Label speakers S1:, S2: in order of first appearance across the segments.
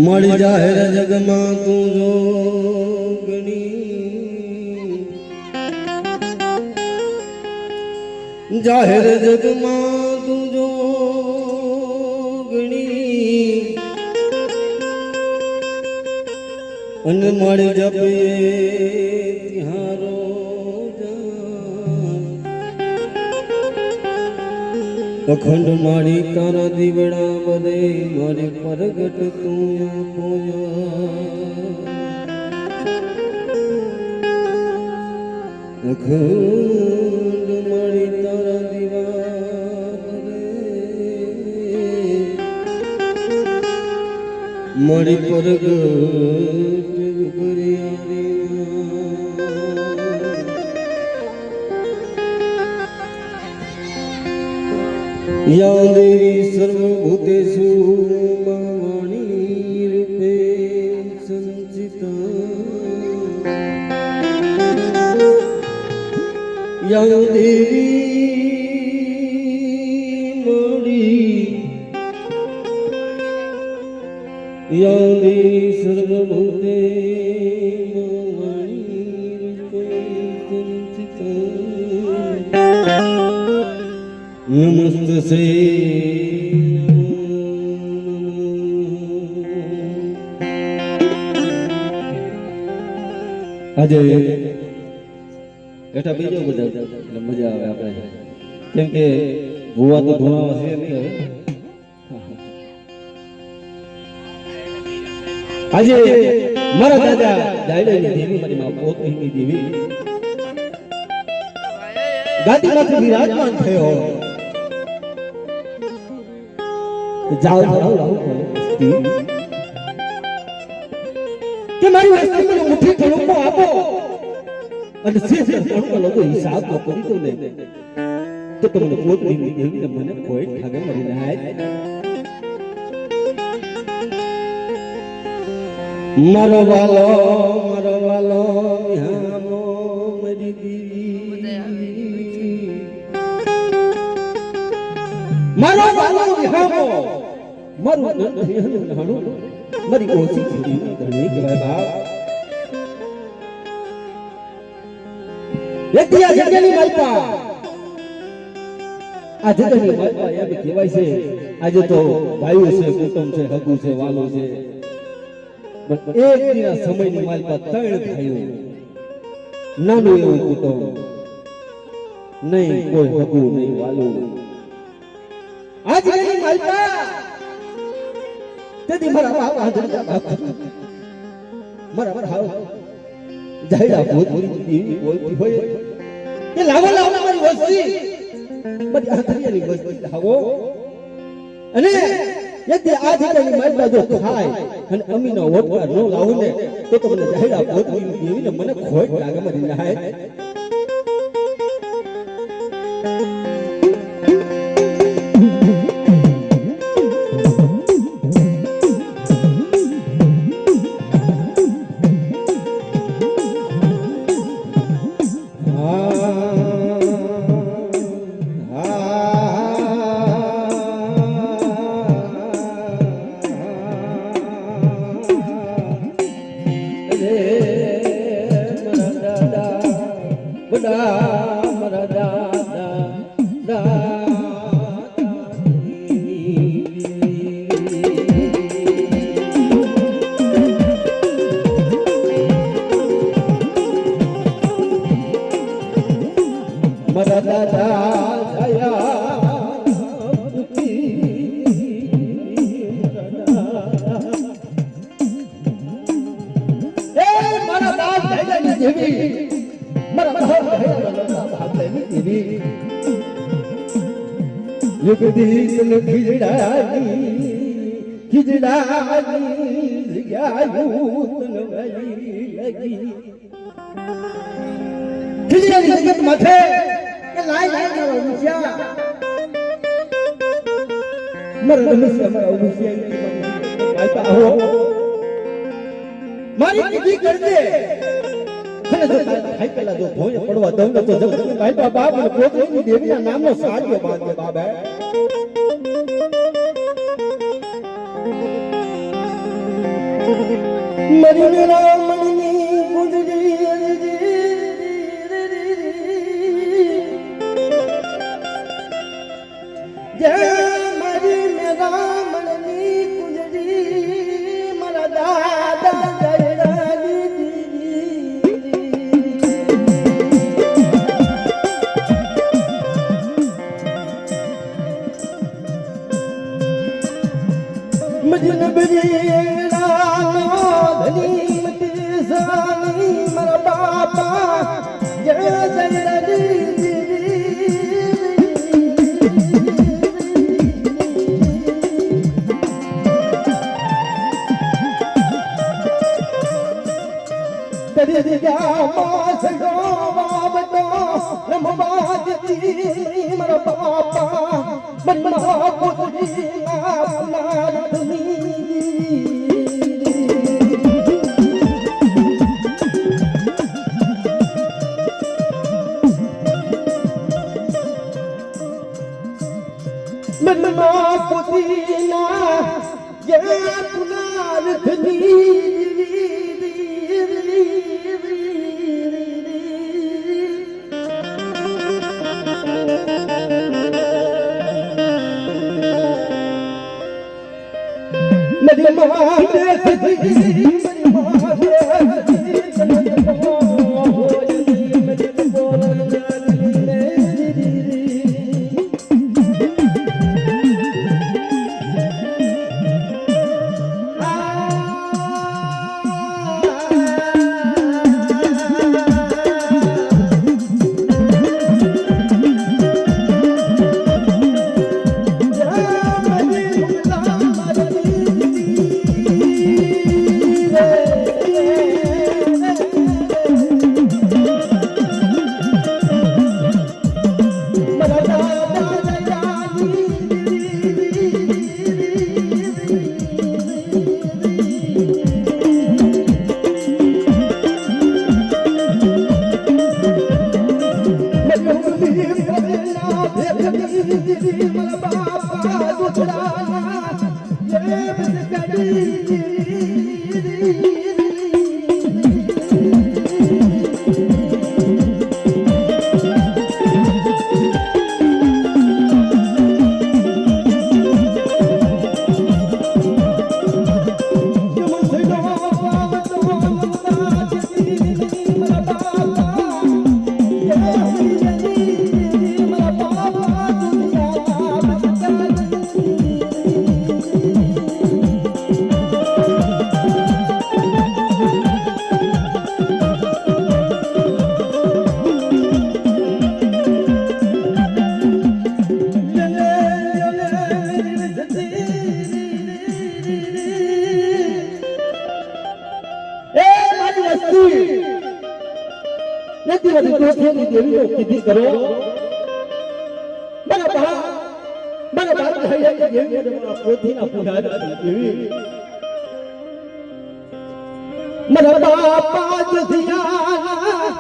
S1: મળી જાહેર જગમાં તું જોગણી, જાહેર જગમાં તું જોગણી, અને મળી જપે તિહારો અખંડ મારી તારા દીવડા બધે મારી પરગટ તું અખંડ મારી તારા દીવા બધે મારી પરગટ યા દેવી સર્વભૂતેષુ વાણી રૂપે સંચિતા, યા દેવી મોડી, યા દેવી સર્વભૂતે વાણી રૂપે સંચિતા, નમસ્તે. આજે બેઠા બીજો બધા એટલે મજા આવે આપણે, કેમ કે ભૂવા તો ધોવા છે નહીં હવે. આજે મારા દાદા દાયડાની દેવી મારી માં પોતની દેવી ગાદીમાંથી વિરાજમાન થયો. જાઓ જાઓ કે મારી વસ્તીને મુઠ્ઠી થોડુંકો આપો અને શેષ થોડુંકો લોકો હિસાબ તો કરી દો ને તો તમને પોતની દેવીને મને કોઈ ઠાગે મરી નાય. મારો વાલો હામો મરી દેવી, મારો વાલો વિહામો મારું નંદનું મારી ઓછી છોડી ધણી કહેવાય બાપ. એકિયા જગની માલપા, આ જગની માલપા એમ કહેવાય છે. આજે તો ભાઈઓ છે, કુટુંબ છે, હગુ છે, વાલો છે, પણ એક દિના સમયની માલપા ત્રણ ભાઈઓ, નાનું એવું કુટુંબ નહીં, કોઈ હગુ નહીં, વાલું. આજ એની માલપા તેથી મારા બાપ મારા ભાવ જાયડા બોલતી હોય કે લાવો મારી વસ્તી, બધી આંતરિયાની વસ્તી લાવો. અને યદિ આ દીકરાની માલપા જો થાય અને અમીનો ઓટકાર ન લાવો ને તો તમને જાયડા બોલતી દેવીને મને ખોટ લાગે મરી નાય. મારી વિધિ કરી દે અને જો ખાઈ પેલા જો ભોય પડવા દઉં ને તો જગતની માતા બાપ અને પોતની દેવીના નામનો સાડિયો બાંધે બાબા મરી મેરા મનની ગુજરી જય મરી મેરા મનની ગુજરી મારા દાદા મજન બજેરા ધની મતી સાની મારા બાપા જય જયરાજી તરી દિયા માસડો બાબતો રમવાતી મારા બાપા મનમા પુત્રી ના મનમા પુત્રીના યે પુનાર ધની मेरी माँ નથી બધી દોષોની દેવીઓ કીધી કરો મારા બાપ થયા દેવીઓ પોથીના પુરાણા દેવી મારા બાપા જથિયા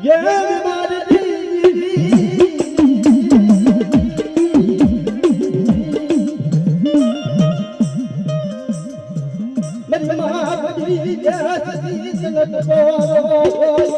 S1: યે મારી મનમાં બધી જાતી જગત તો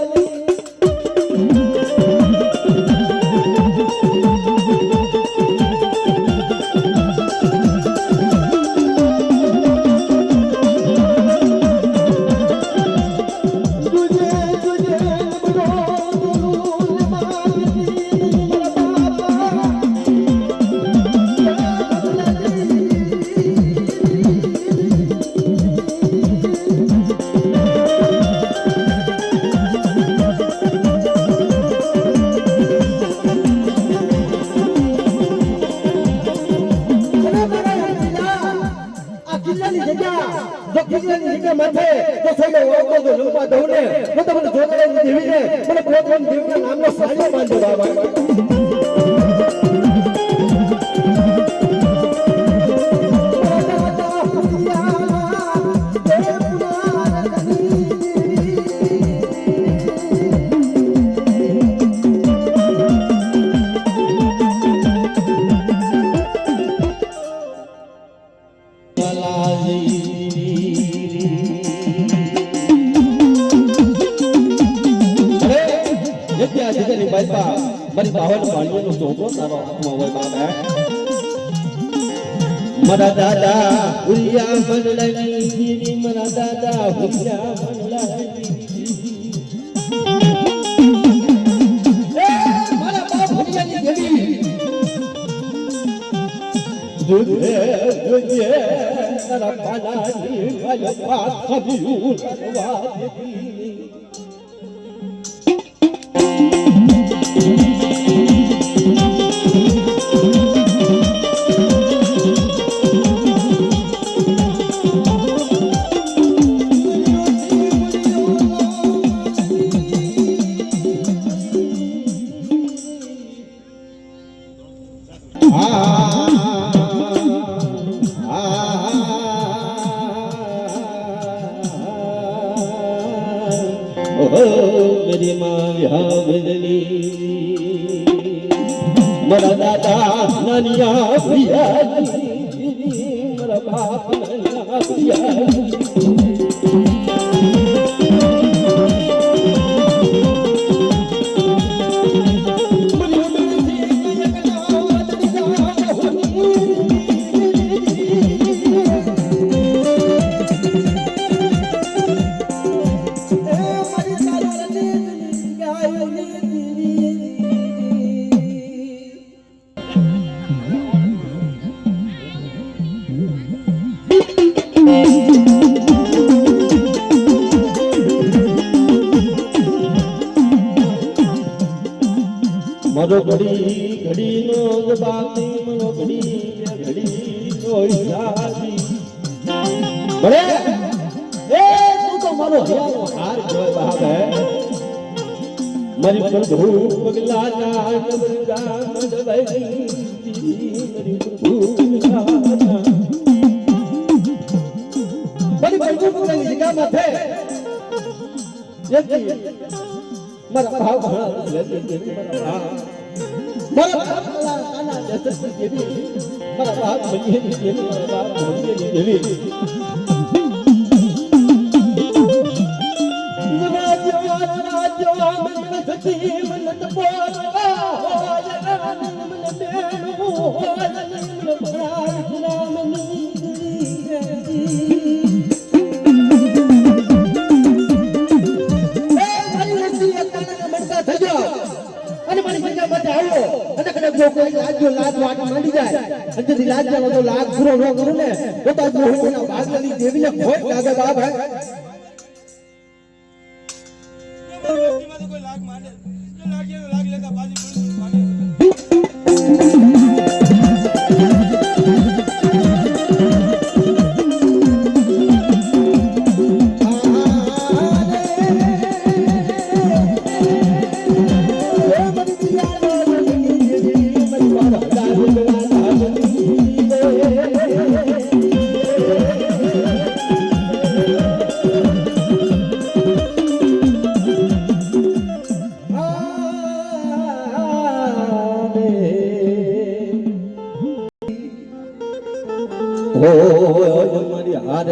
S1: માથે તો સૈલો ઓકો જો લંબા દઉને તો તમને જોગળાની દેવીને મને પોતની દેવીના નામનો સાજો બાંધો બાબા જગ્યા જગ્યાની બાઈપા મારી બાવન પાણીનો ચોપડો તારો હાથમાં હોય બાબા મારા દાદા હુરિયા મંડળની મારા દાદા હુરિયા મંડળની મારા બાપ હુરિયાની દેવી જોજે જોજે તારા પાલાની વાલવા ખબીયું રવા દેવી मेरी माँ यहाँ बदली मरा दादा नानिया भैया मरा बाप नानिया भैया मरो घड़ी घड़ी नो जबाती मरो घड़ी नो शादी बड़े ए तू तो मारो हार जो बाप है मरी प्रभु पगला ना नवरगा मदवई मरी प्रभु पगला मरी प्रभु पगला जगह मथे ये मरा भाव भरा लेते मरा काना जैसे देवी मरा बाप बनिए देवी मरा बाप बनिए देवी जो मन सती मन तपोरा हो जरा मन देनो हो मन बड़ा मन જો કોઈ લાજો લાજ વાટ માંડી જાય અંદરથી લાજ જાવ તો લાજ પૂરો ન કરું ને તો તો હું ના ભાગલી દેવીને ખોટ લાગે બાપ હે
S2: કોઈ લાગ માંડે લાગ લેતા બાજી માંડે
S1: મારી હાર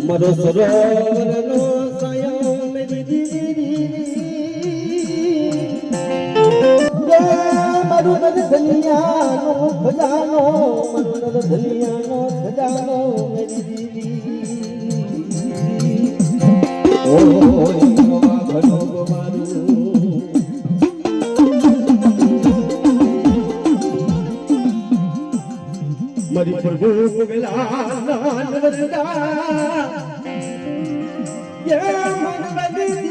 S1: મરો સરોવરનો સાયો મેરી દીદી મારું નર ધનિયાનો ખજાનો મારું નર ધનિયાનો ખજાનો મેરી દીદી ઓ ભલો मरी प्रभु पगला नवरदा ये मन बदली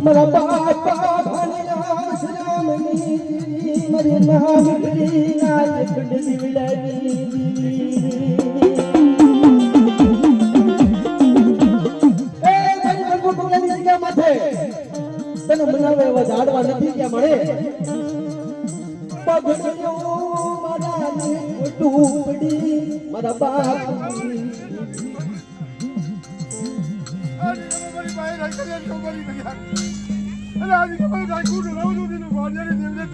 S1: मरा बापा भनिया श्रामनी मरे नाम गरी नाय खंडी विलादी તને બનાવે એવા ઝાડવા નથી કે મળે પગડ્યો મારા ને ટૂપડી મારા બાપ
S2: અરે મારી ભાઈ રાખે છોકરી ભૈયા અને આજે તમારે રાખવું તો લાવું છું તેનું વાડિયાની દેવને